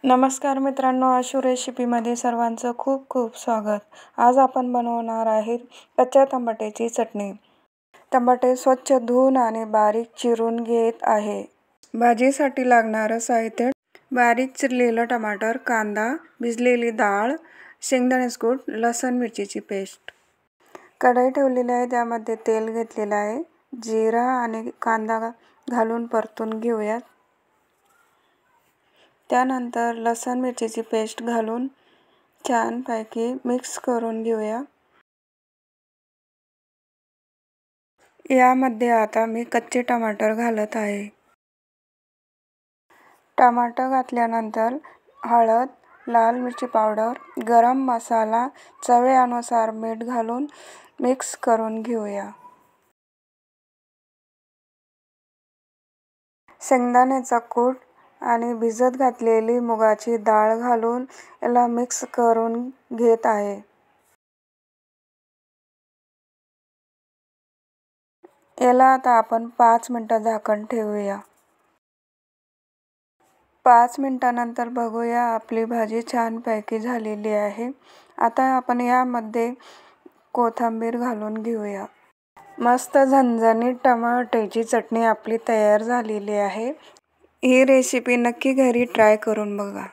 नमस्कार मित्रांनो, आशू रेसिपीमध्ये सर्वांचं खूप खूप स्वागत. आज आपण बनवणार आहे कच्च्या टमाट्याची चटणी. टमाटे स्वच्छ धुवून आणि बारीक चिरून घेत आहे. भाजीसाठी लागणारं साहित्य: बारीक चिरलेलं टमाटर, कांदा, भिजलेली डाळ, शेंगदाण्याचं कूट, लसूण मिरचीची पेस्ट. कढई ठेवलेली आहे, त्यामध्ये तेल घेतलेलं आहे. जिरा आणि कांदा घालून परतून घेऊयात. त्यानंतर लसूण मिरचीची पेस्ट घालून छानपैकी मिक्स करून घेऊया. यामध्ये आता मी कच्चे टमाटर घालत आहे. टमाटर घातल्यानंतर हळद, लाल मिरची पावडर, गरम मसाला, चवीनुसार मीठ घालून मिक्स करून घेऊया. शेंगदाण्याचा कूट आणि भिजत घातलेली मुगाची डाळ घालून याला मिक्स करून घेत आहे. याला आता आपण 5 मिनिटं झाकण ठेवूया. 5 मिनिटानंतर बघूया, आपली भाजी छानपैकी झालेली आहे. आता आपण यामध्ये कोथिंबीर घालून घेऊया. मस्त झणझणीत टमाट्याची चटणी आपली तयार झालेली आहे. ही रेसिपी नक्की घरी ट्राय करून बघा.